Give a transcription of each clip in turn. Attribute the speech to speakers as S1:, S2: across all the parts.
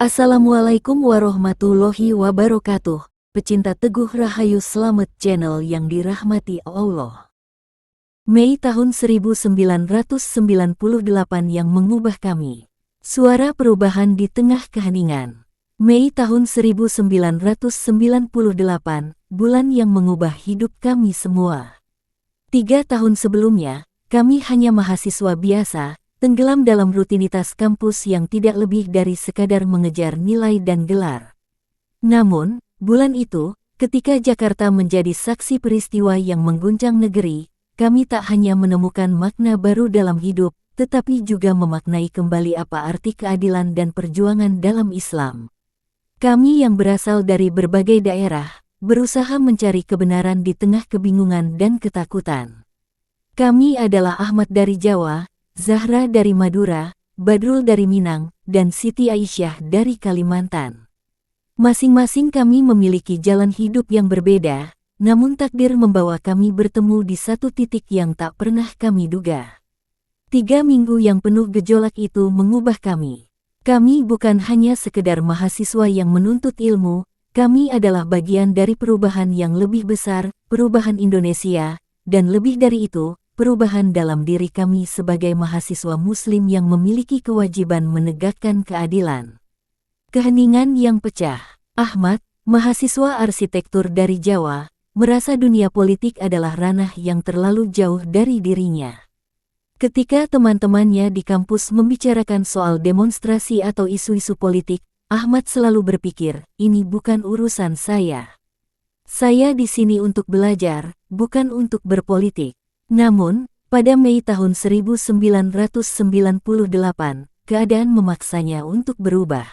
S1: Assalamualaikum warahmatullahi wabarakatuh. Pecinta Teguh Rahayu Slamet Channel yang dirahmati Allah. Mei tahun 1998 yang mengubah kami. Suara perubahan di tengah keheningan. Mei tahun 1998, bulan yang mengubah hidup kami semua. 3 tahun sebelumnya, kami hanya mahasiswa biasa, tenggelam dalam rutinitas kampus yang tidak lebih dari sekadar mengejar nilai dan gelar. Namun, bulan itu, ketika Jakarta menjadi saksi peristiwa yang mengguncang negeri, kami tak hanya menemukan makna baru dalam hidup, tetapi juga memaknai kembali apa arti keadilan dan perjuangan dalam Islam. Kami yang berasal dari berbagai daerah, berusaha mencari kebenaran di tengah kebingungan dan ketakutan. Kami adalah Ahmad dari Jawa, Zahra dari Madura, Badrul dari Minang, dan Siti Aisyah dari Kalimantan. Masing-masing kami memiliki jalan hidup yang berbeda, namun takdir membawa kami bertemu di satu titik yang tak pernah kami duga. 3 minggu yang penuh gejolak itu mengubah kami. Kami bukan hanya sekedar mahasiswa yang menuntut ilmu, kami adalah bagian dari perubahan yang lebih besar, perubahan Indonesia, dan lebih dari itu, perubahan dalam diri kami sebagai mahasiswa Muslim yang memiliki kewajiban menegakkan keadilan. Keheningan yang pecah. Ahmad, mahasiswa arsitektur dari Jawa, merasa dunia politik adalah ranah yang terlalu jauh dari dirinya. Ketika teman-temannya di kampus membicarakan soal demonstrasi atau isu-isu politik, Ahmad selalu berpikir, ini bukan urusan saya. Saya di sini untuk belajar, bukan untuk berpolitik. Namun, pada Mei tahun 1998, keadaan memaksanya untuk berubah.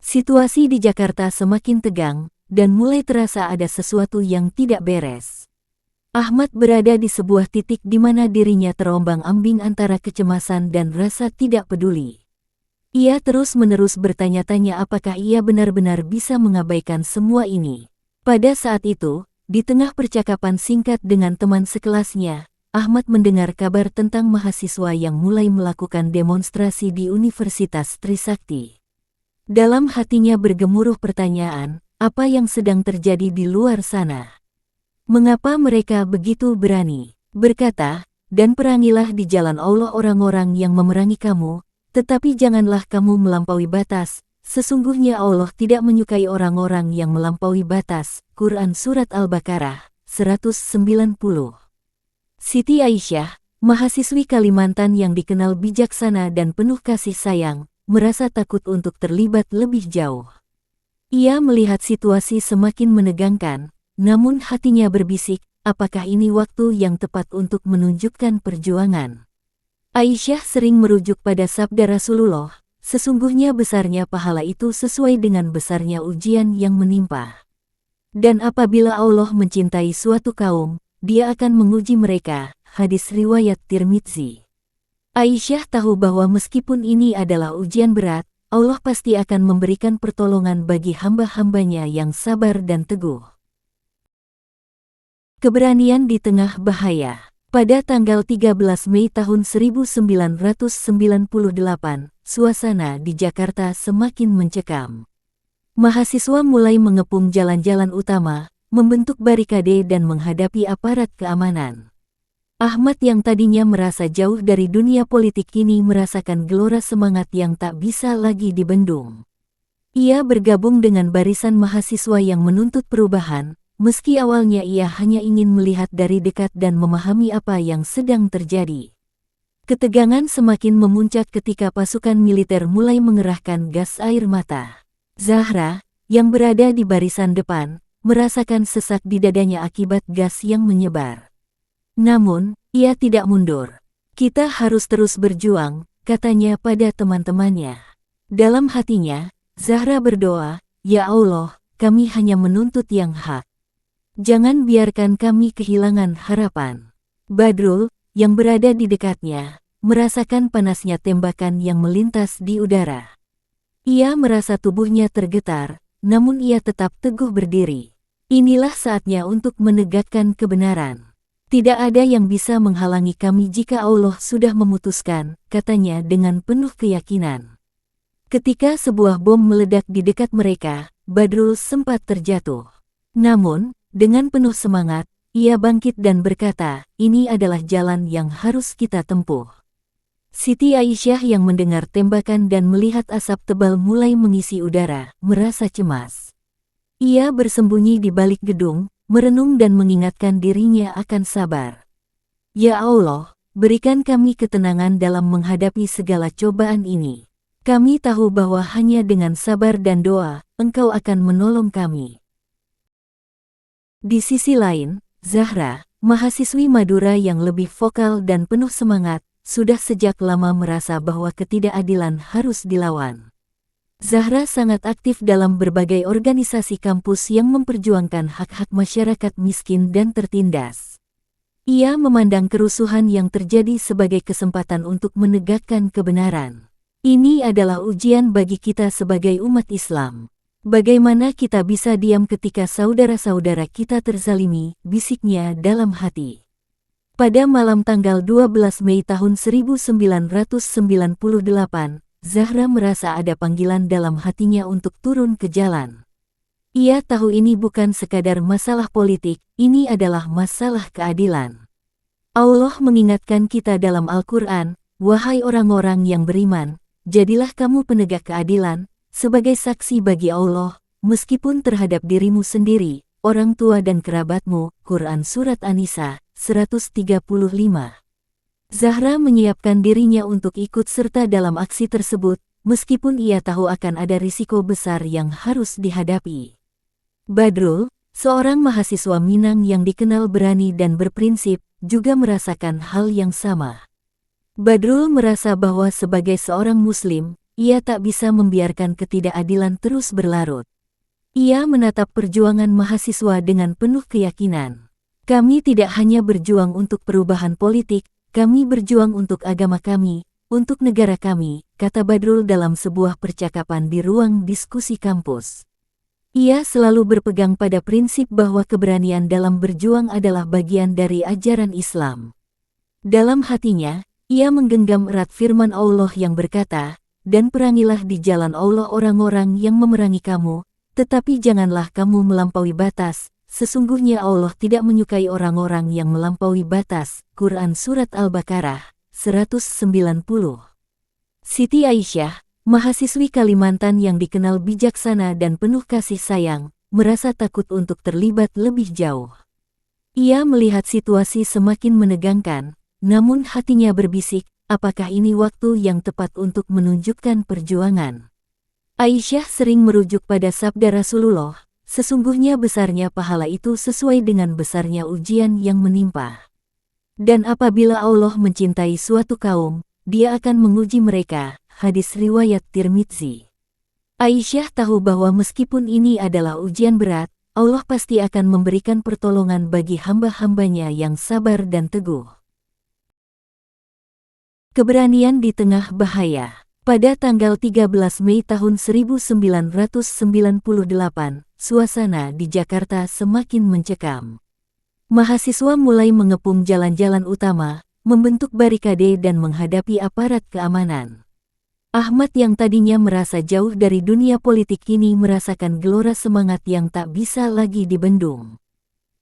S1: Situasi di Jakarta semakin tegang, dan mulai terasa ada sesuatu yang tidak beres. Ahmad berada di sebuah titik di mana dirinya terombang-ambing antara kecemasan dan rasa tidak peduli. Ia terus-menerus bertanya-tanya apakah ia benar-benar bisa mengabaikan semua ini. Pada saat itu, di tengah percakapan singkat dengan teman sekelasnya, Ahmad mendengar kabar tentang mahasiswa yang mulai melakukan demonstrasi di Universitas Trisakti. Dalam hatinya bergemuruh pertanyaan, apa yang sedang terjadi di luar sana? Mengapa mereka begitu berani berkata, dan perangilah di jalan Allah orang-orang yang memerangi kamu, tetapi janganlah kamu melampaui batas. Sesungguhnya Allah tidak menyukai orang-orang yang melampaui batas. Quran Surat Al-Baqarah, 190. Siti Aisyah, mahasiswi Kalimantan yang dikenal bijaksana dan penuh kasih sayang, merasa takut untuk terlibat lebih jauh. Ia melihat situasi semakin menegangkan, namun hatinya berbisik, apakah ini waktu yang tepat untuk menunjukkan perjuangan? Aisyah sering merujuk pada sabda Rasulullah, sesungguhnya besarnya pahala itu sesuai dengan besarnya ujian yang menimpa. Dan apabila Allah mencintai suatu kaum, Dia akan menguji mereka. Hadis riwayat Tirmidzi. Aisyah tahu bahwa meskipun ini adalah ujian berat, Allah pasti akan memberikan pertolongan bagi hamba-hambanya yang sabar dan teguh. Keberanian di tengah bahaya. Pada tanggal 13 Mei tahun 1998, suasana di Jakarta semakin mencekam. Mahasiswa mulai mengepung jalan-jalan utama, membentuk barikade dan menghadapi aparat keamanan. Ahmad yang tadinya merasa jauh dari dunia politik kini merasakan gelora semangat yang tak bisa lagi dibendung. Ia bergabung dengan barisan mahasiswa yang menuntut perubahan, meski awalnya ia hanya ingin melihat dari dekat dan memahami apa yang sedang terjadi. Ketegangan semakin memuncak ketika pasukan militer mulai mengerahkan gas air mata. Zahra, yang berada di barisan depan, merasakan sesak di dadanya akibat gas yang menyebar. Namun, ia tidak mundur. Kita harus terus berjuang, katanya pada teman-temannya. Dalam hatinya, Zahra berdoa, Ya Allah, kami hanya menuntut yang hak. Jangan biarkan kami kehilangan harapan. Badrul, yang berada di dekatnya, merasakan panasnya tembakan yang melintas di udara. Ia merasa tubuhnya tergetar, namun ia tetap teguh berdiri. Inilah saatnya untuk menegakkan kebenaran. Tidak ada yang bisa menghalangi kami jika Allah sudah memutuskan, katanya dengan penuh keyakinan. Ketika sebuah bom meledak di dekat mereka, Badrul sempat terjatuh. Namun, dengan penuh semangat, ia bangkit dan berkata, "Ini adalah jalan yang harus kita tempuh." Siti Aisyah yang mendengar tembakan dan melihat asap tebal mulai mengisi udara, merasa cemas. Ia bersembunyi di balik gedung, merenung dan mengingatkan dirinya akan sabar. "Ya Allah, berikan kami ketenangan dalam menghadapi segala cobaan ini. Kami tahu bahwa hanya dengan sabar dan doa, Engkau akan menolong kami." Di sisi lain, Zahra, mahasiswi Madura yang lebih vokal dan penuh semangat, sudah sejak lama merasa bahwa ketidakadilan harus dilawan. Zahra sangat aktif dalam berbagai organisasi kampus yang memperjuangkan hak-hak masyarakat miskin dan tertindas. Ia memandang kerusuhan yang terjadi sebagai kesempatan untuk menegakkan kebenaran. "Ini adalah ujian bagi kita sebagai umat Islam. Bagaimana kita bisa diam ketika saudara-saudara kita terzalimi?" bisiknya dalam hati. Pada malam tanggal 12 Mei tahun 1998, Zahra merasa ada panggilan dalam hatinya untuk turun ke jalan. Ia tahu ini bukan sekadar masalah politik, ini adalah masalah keadilan. Allah mengingatkan kita dalam Al-Quran, "Wahai orang-orang yang beriman, jadilah kamu penegak keadilan, sebagai saksi bagi Allah, meskipun terhadap dirimu sendiri, orang tua dan kerabatmu." Quran Surat An-Nisa, 135. Zahra menyiapkan dirinya untuk ikut serta dalam aksi tersebut, meskipun ia tahu akan ada risiko besar yang harus dihadapi. Badrul, seorang mahasiswa Minang yang dikenal berani dan berprinsip, juga merasakan hal yang sama. Badrul merasa bahwa sebagai seorang Muslim, ia tak bisa membiarkan ketidakadilan terus berlarut. Ia menatap perjuangan mahasiswa dengan penuh keyakinan. "Kami tidak hanya berjuang untuk perubahan politik, kami berjuang untuk agama kami, untuk negara kami," kata Badrul dalam sebuah percakapan di ruang diskusi kampus. Ia selalu berpegang pada prinsip bahwa keberanian dalam berjuang adalah bagian dari ajaran Islam. Dalam hatinya, ia menggenggam erat firman Allah yang berkata, "Dan perangilah di jalan Allah orang-orang yang memerangi kamu, tetapi janganlah kamu melampaui batas. Sesungguhnya Allah tidak menyukai orang-orang yang melampaui batas." Quran Surat Al-Baqarah, 190. Siti Aisyah, mahasiswi Kalimantan yang dikenal bijaksana dan penuh kasih sayang, merasa takut untuk terlibat lebih jauh. Ia melihat situasi semakin menegangkan, namun hatinya berbisik, apakah ini waktu yang tepat untuk menunjukkan perjuangan? Aisyah sering merujuk pada sabda Rasulullah, "Sesungguhnya besarnya pahala itu sesuai dengan besarnya ujian yang menimpa. Dan apabila Allah mencintai suatu kaum, Dia akan menguji mereka." Hadis riwayat Tirmidzi. Aisyah tahu bahwa meskipun ini adalah ujian berat, Allah pasti akan memberikan pertolongan bagi hamba-hambanya yang sabar dan teguh. Keberanian di tengah bahaya. Pada tanggal 13 Mei tahun 1998, suasana di Jakarta semakin mencekam. Mahasiswa mulai mengepung jalan-jalan utama, membentuk barikade dan menghadapi aparat keamanan. Ahmad yang tadinya merasa jauh dari dunia politik kini merasakan gelora semangat yang tak bisa lagi dibendung.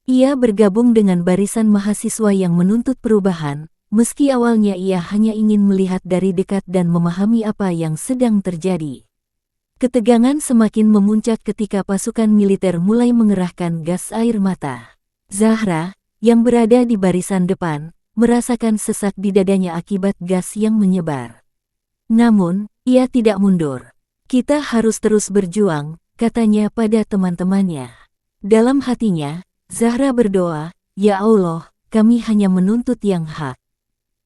S1: Ia bergabung dengan barisan mahasiswa yang menuntut perubahan, meski awalnya ia hanya ingin melihat dari dekat dan memahami apa yang sedang terjadi. Ketegangan semakin memuncak ketika pasukan militer mulai mengerahkan gas air mata. Zahra, yang berada di barisan depan, merasakan sesak di dadanya akibat gas yang menyebar. Namun, ia tidak mundur. "Kita harus terus berjuang," katanya pada teman-temannya. Dalam hatinya, Zahra berdoa, "Ya Allah, kami hanya menuntut yang hak.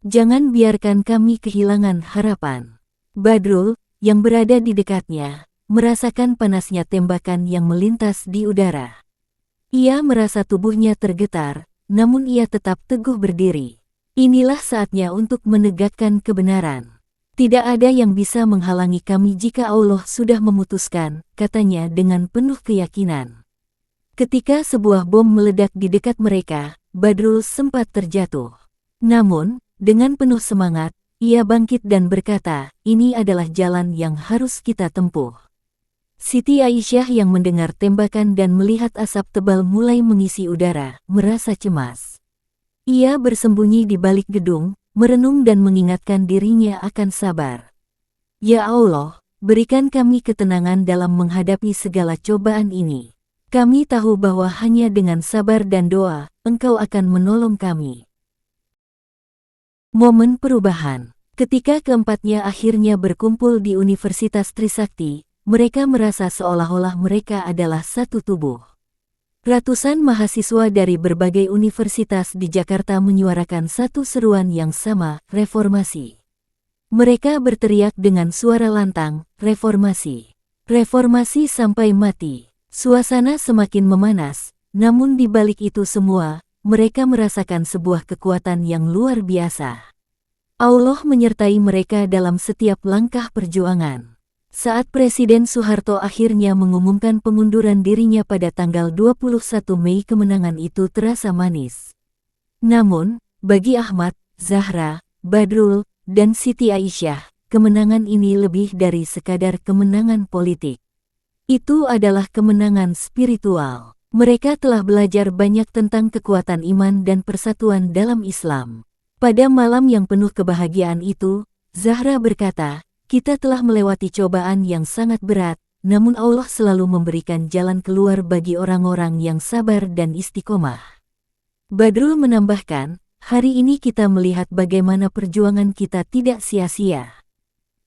S1: Jangan biarkan kami kehilangan harapan." Badrul, yang berada di dekatnya, merasakan panasnya tembakan yang melintas di udara. Ia merasa tubuhnya tergetar, namun ia tetap teguh berdiri. "Inilah saatnya untuk menegakkan kebenaran. Tidak ada yang bisa menghalangi kami jika Allah sudah memutuskan," katanya dengan penuh keyakinan. Ketika sebuah bom meledak di dekat mereka, Badrul sempat terjatuh. Namun, dengan penuh semangat, Ia bangkit dan berkata, "Ini adalah jalan yang harus kita tempuh." Siti Aisyah yang mendengar tembakan dan melihat asap tebal mulai mengisi udara, merasa cemas. Ia bersembunyi di balik gedung, merenung dan mengingatkan dirinya akan sabar. "Ya Allah, berikan kami ketenangan dalam menghadapi segala cobaan ini. Kami tahu bahwa hanya dengan sabar dan doa, Engkau akan menolong kami." Momen perubahan. Ketika keempatnya akhirnya berkumpul di Universitas Trisakti, mereka merasa seolah-olah mereka adalah satu tubuh. Ratusan mahasiswa dari berbagai universitas di Jakarta menyuarakan satu seruan yang sama, reformasi. Mereka berteriak dengan suara lantang, "Reformasi! Reformasi sampai mati!" Suasana semakin memanas, namun di balik itu semua, mereka merasakan sebuah kekuatan yang luar biasa. Allah menyertai mereka dalam setiap langkah perjuangan. Saat Presiden Soeharto akhirnya mengumumkan pengunduran dirinya pada tanggal 21 Mei, kemenangan itu terasa manis. Namun, bagi Ahmad, Zahra, Badrul, dan Siti Aisyah, kemenangan ini lebih dari sekadar kemenangan politik. Itu adalah kemenangan spiritual. Mereka telah belajar banyak tentang kekuatan iman dan persatuan dalam Islam. Pada malam yang penuh kebahagiaan itu, Zahra berkata, "Kita telah melewati cobaan yang sangat berat, namun Allah selalu memberikan jalan keluar bagi orang-orang yang sabar dan istiqomah." Badrul menambahkan, "Hari ini kita melihat bagaimana perjuangan kita tidak sia-sia.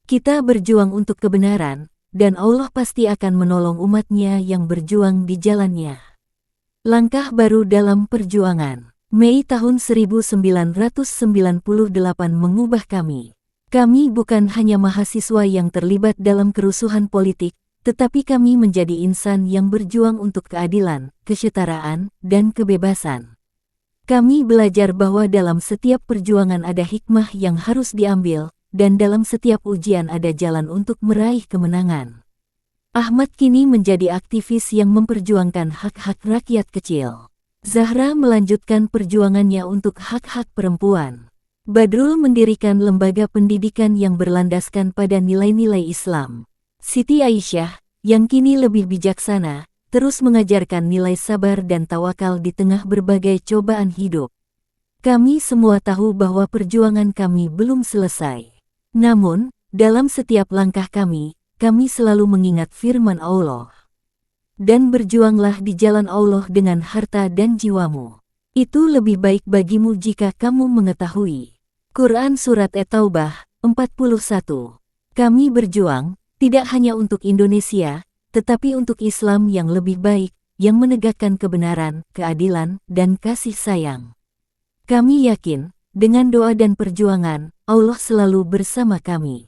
S1: Kita berjuang untuk kebenaran, dan Allah pasti akan menolong umatnya yang berjuang di jalannya." Langkah baru dalam perjuangan. Mei tahun 1998 mengubah kami. Kami bukan hanya mahasiswa yang terlibat dalam kerusuhan politik, tetapi kami menjadi insan yang berjuang untuk keadilan, kesetaraan, dan kebebasan. Kami belajar bahwa dalam setiap perjuangan ada hikmah yang harus diambil, dan dalam setiap ujian ada jalan untuk meraih kemenangan. Ahmad kini menjadi aktivis yang memperjuangkan hak-hak rakyat kecil. Zahra melanjutkan perjuangannya untuk hak-hak perempuan. Badrul mendirikan lembaga pendidikan yang berlandaskan pada nilai-nilai Islam. Siti Aisyah, yang kini lebih bijaksana, terus mengajarkan nilai sabar dan tawakal di tengah berbagai cobaan hidup. Kami semua tahu bahwa perjuangan kami belum selesai. Namun, dalam setiap langkah kami selalu mengingat firman Allah. "Dan berjuanglah di jalan Allah dengan harta dan jiwamu. Itu lebih baik bagimu jika kamu mengetahui." Quran Surat At-Taubah 41. Kami berjuang, tidak hanya untuk Indonesia, tetapi untuk Islam yang lebih baik, yang menegakkan kebenaran, keadilan, dan kasih sayang. Kami yakin, dengan doa dan perjuangan, Allah selalu bersama kami.